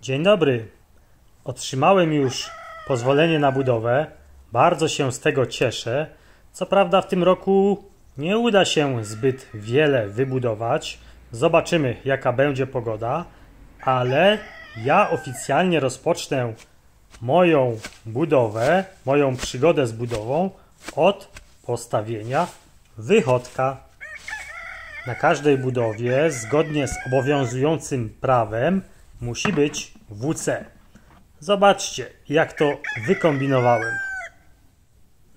Dzień dobry. Otrzymałem już pozwolenie na budowę. Bardzo się z tego cieszę. Co prawda w tym roku nie uda się zbyt wiele wybudować. Zobaczymy, jaka będzie pogoda. Ale ja oficjalnie rozpocznę moją budowę, moją przygodę z budową od postawienia wychodka. Na każdej budowie, zgodnie z obowiązującym prawem, musi być WC. Zobaczcie, jak to wykombinowałem.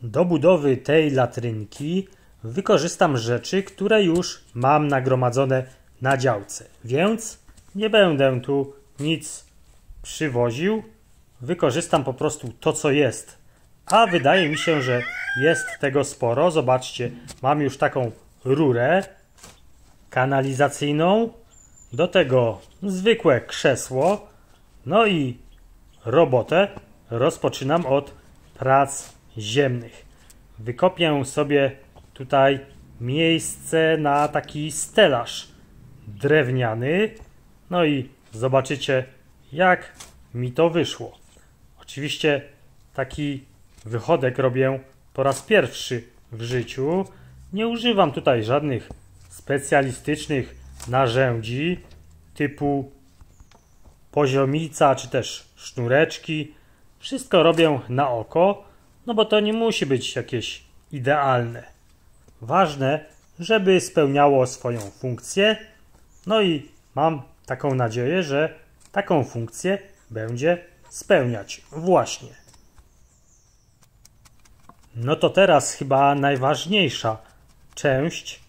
Do budowy tej latrynki wykorzystam rzeczy, które już mam nagromadzone na działce, więc nie będę tu nic przywoził. Wykorzystam po prostu to, co jest. A wydaje mi się, że jest tego sporo. Zobaczcie, mam już taką rurę kanalizacyjną, do tego zwykłe krzesło, no i robotę rozpoczynam od prac ziemnych. Wykopię sobie tutaj miejsce na taki stelaż drewniany, no i zobaczycie, jak mi to wyszło. Oczywiście taki wychodek robię po raz pierwszy w życiu. Nie używam tutaj żadnych specjalistycznych narzędzi typu poziomica czy też sznureczki. Wszystko robię na oko, no bo to nie musi być jakieś idealne. Ważne, żeby spełniało swoją funkcję, no i mam taką nadzieję, że taką funkcję będzie spełniać właśnie. No to teraz chyba najważniejsza część,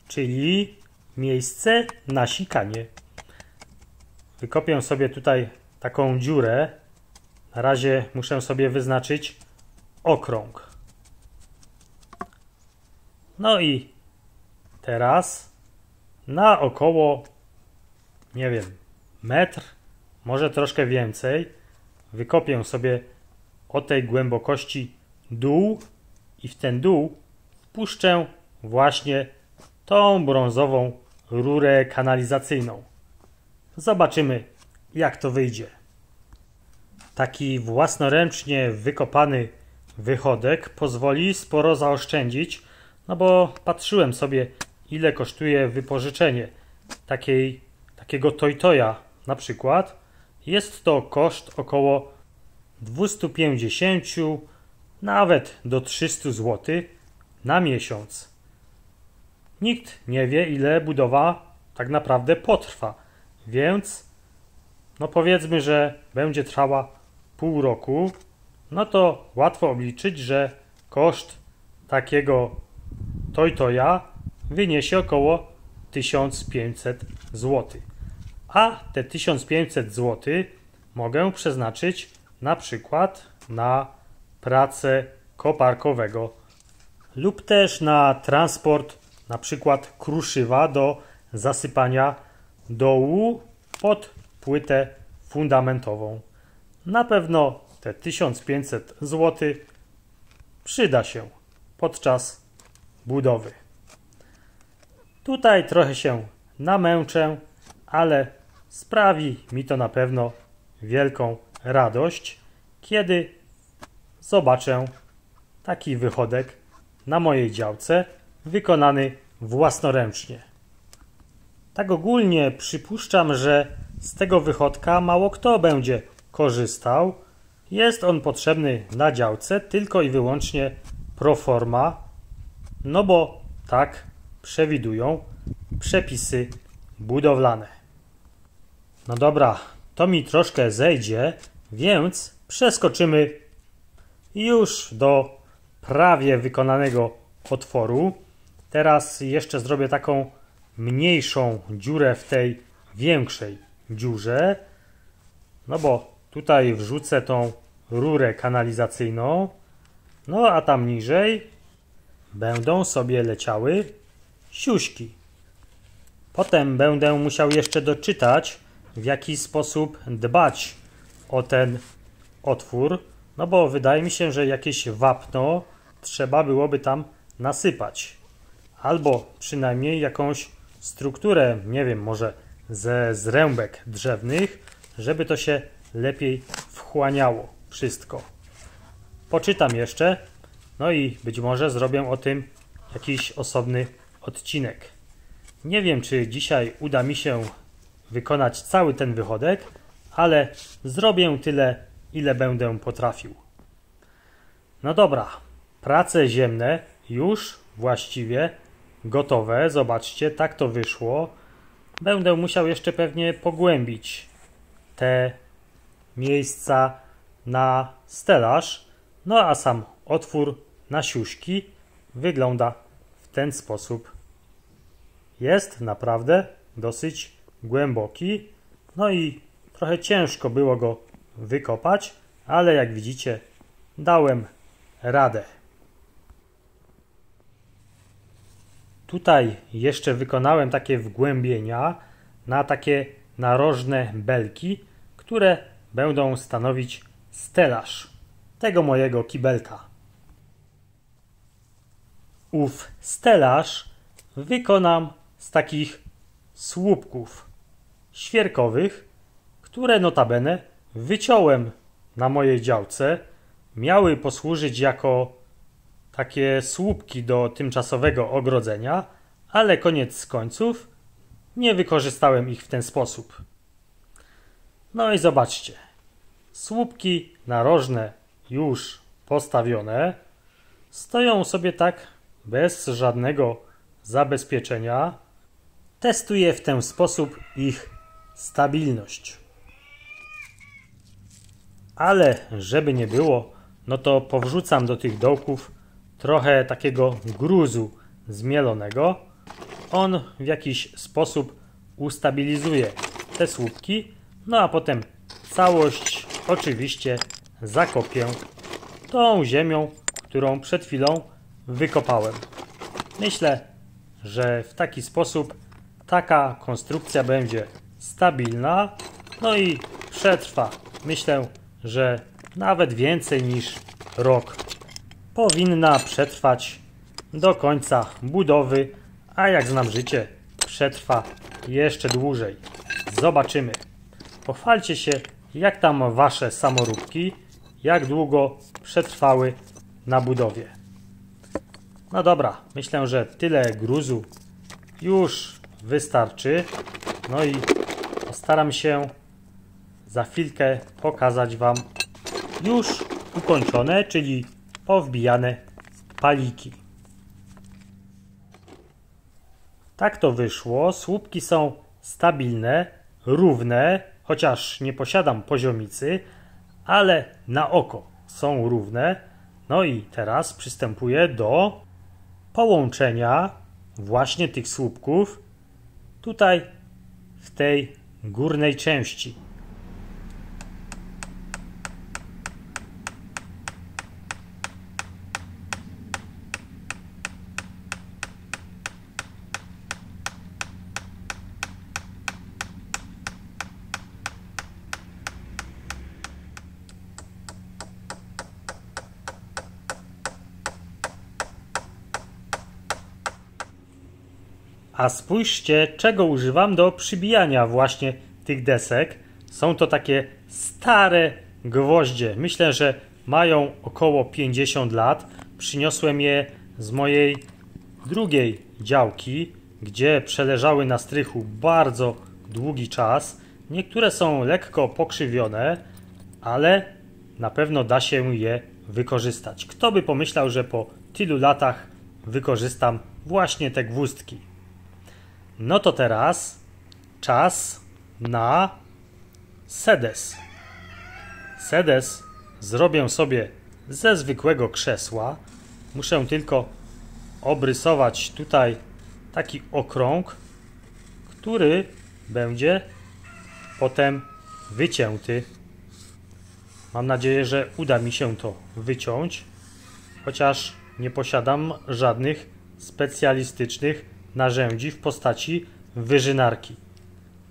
czyli miejsce na sikanie. Wykopię sobie tutaj taką dziurę. Na razie muszę sobie wyznaczyć okrąg. No i teraz na około, nie wiem, metr, może troszkę więcej, wykopię sobie o tej głębokości dół i w ten dół wpuszczę właśnie tą brązową rurę kanalizacyjną. Zobaczymy, jak to wyjdzie. Taki własnoręcznie wykopany wychodek pozwoli sporo zaoszczędzić, no bo patrzyłem sobie, ile kosztuje wypożyczenie takiego Toytoya na przykład. Jest to koszt około 250, nawet do 300 zł na miesiąc. Nikt nie wie, ile budowa tak naprawdę potrwa, więc no powiedzmy, że będzie trwała pół roku, no to łatwo obliczyć, że koszt takiego Toytoya wyniesie około 1500 zł. A te 1500 zł mogę przeznaczyć na przykład na pracę koparkowego lub też na transport na przykład kruszywa do zasypania dołu pod płytę fundamentową. Na pewno te 1500 zł przyda się podczas budowy. Tutaj trochę się namęczę, ale sprawi mi to na pewno wielką radość, kiedy zobaczę taki wychodek na mojej działce wykonany własnoręcznie. Tak ogólnie przypuszczam, że z tego wychodka mało kto będzie korzystał. Jest on potrzebny na działce tylko i wyłącznie pro forma, no bo tak przewidują przepisy budowlane. No dobra, to mi troszkę zejdzie, więc przeskoczymy już do prawie wykonanego otworu. Teraz jeszcze zrobię taką mniejszą dziurę w tej większej dziurze, no bo tutaj wrzucę tą rurę kanalizacyjną, no a tam niżej będą sobie leciały siuśki. Potem będę musiał jeszcze doczytać, w jaki sposób dbać o ten otwór, no bo wydaje mi się, że jakieś wapno trzeba byłoby tam nasypać. Albo przynajmniej jakąś strukturę, nie wiem, może ze zrębek drzewnych, żeby to się lepiej wchłaniało wszystko. Poczytam jeszcze, no i być może zrobię o tym jakiś osobny odcinek. Nie wiem, czy dzisiaj uda mi się wykonać cały ten wychodek, ale zrobię tyle, ile będę potrafił. No dobra, prace ziemne już właściwie gotowe. Zobaczcie, tak to wyszło. Będę musiał jeszcze pewnie pogłębić te miejsca na stelaż. No a sam otwór na siuśki wygląda w ten sposób. Jest naprawdę dosyć głęboki. No i trochę ciężko było go wykopać, ale jak widzicie, dałem radę. Tutaj jeszcze wykonałem takie wgłębienia na takie narożne belki, które będą stanowić stelaż tego mojego kibelka. Ów stelaż wykonam z takich słupków świerkowych, które notabene wyciąłem na mojej działce. Miały posłużyć jako takie słupki do tymczasowego ogrodzenia, ale koniec końców nie wykorzystałem ich w ten sposób. No i zobaczcie, słupki narożne już postawione stoją sobie tak bez żadnego zabezpieczenia. Testuję w ten sposób ich stabilność. Ale żeby nie było, no to powrzucam do tych dołków trochę takiego gruzu zmielonego. On w jakiś sposób ustabilizuje te słupki, no a potem całość oczywiście zakopię tą ziemią, którą przed chwilą wykopałem. Myślę, że w taki sposób taka konstrukcja będzie stabilna, no i przetrwa. Myślę, że nawet więcej niż rok. Powinna przetrwać do końca budowy, a jak znam życie, przetrwa jeszcze dłużej. Zobaczymy. Pochwalcie się, jak tam wasze samoróbki, jak długo przetrwały na budowie. No dobra, myślę, że tyle gruzu już wystarczy. No i postaram się za chwilkę pokazać wam już ukończone, czyli powbijane paliki. Tak to wyszło. Słupki są stabilne, równe, chociaż nie posiadam poziomicy, ale na oko są równe. No i teraz przystępuję do połączenia właśnie tych słupków tutaj w tej górnej części. A spójrzcie, czego używam do przybijania właśnie tych desek. Są to takie stare gwoździe. Myślę, że mają około 50 lat. Przyniosłem je z mojej drugiej działki, gdzie przeleżały na strychu bardzo długi czas. Niektóre są lekko pokrzywione, ale na pewno da się je wykorzystać. Kto by pomyślał, że po tylu latach wykorzystam właśnie te gwozdki. No to teraz czas na sedes. Sedes zrobię sobie ze zwykłego krzesła. Muszę tylko obrysować tutaj taki okrąg, który będzie potem wycięty. Mam nadzieję, że uda mi się to wyciąć, chociaż nie posiadam żadnych specjalistycznych narzędzi w postaci wyżynarki.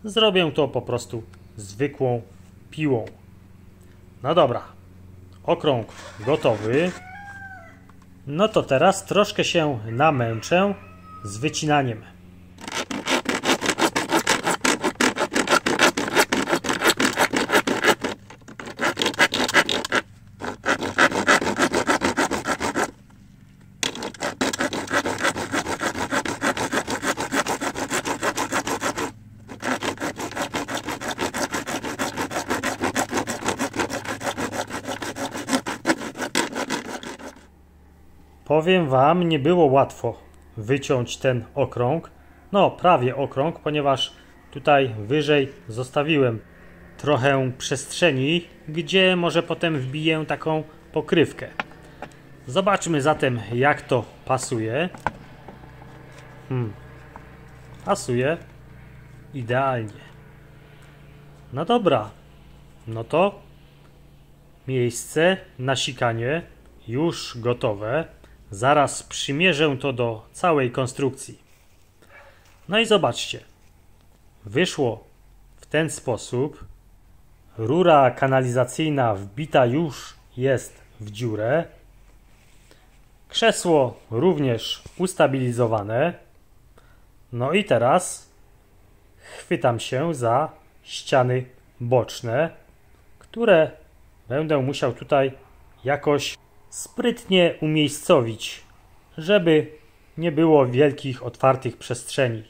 Zrobię to po prostu zwykłą piłą. No dobra, okrąg gotowy. No to teraz troszkę się namęczę z wycinaniem. Powiem wam, nie było łatwo wyciąć ten okrąg. No, prawie okrąg, ponieważ tutaj wyżej zostawiłem trochę przestrzeni, gdzie może potem wbiję taką pokrywkę. Zobaczmy zatem, jak to pasuje. Pasuje idealnie. No dobra, no to miejsce na sikanie już gotowe. Zaraz przymierzę to do całej konstrukcji. No i zobaczcie. Wyszło w ten sposób. Rura kanalizacyjna wbita już jest w dziurę. Krzesło również ustabilizowane. No i teraz chwytam się za ściany boczne, które będę musiał tutaj jakoś sprytnie umiejscowić, żeby nie było wielkich, otwartych przestrzeni.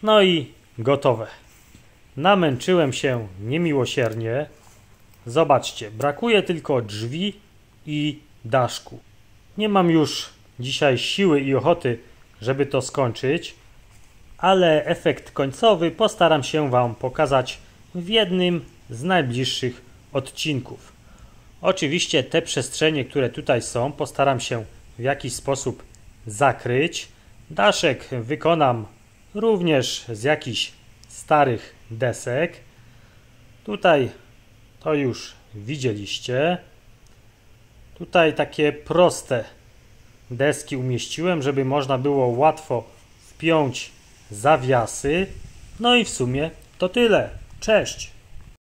No i gotowe. Namęczyłem się niemiłosiernie. Zobaczcie, brakuje tylko drzwi i daszku. Nie mam już dzisiaj siły i ochoty, żeby to skończyć, ale efekt końcowy postaram się wam pokazać w jednym z najbliższych odcinków. Oczywiście te przestrzenie, które tutaj są, postaram się w jakiś sposób zakryć. Daszek wykonam również z jakichś starych desek. Tutaj to już widzieliście. Tutaj takie proste deski umieściłem, żeby można było łatwo wpiąć zawiasy. No i w sumie to tyle. Cześć!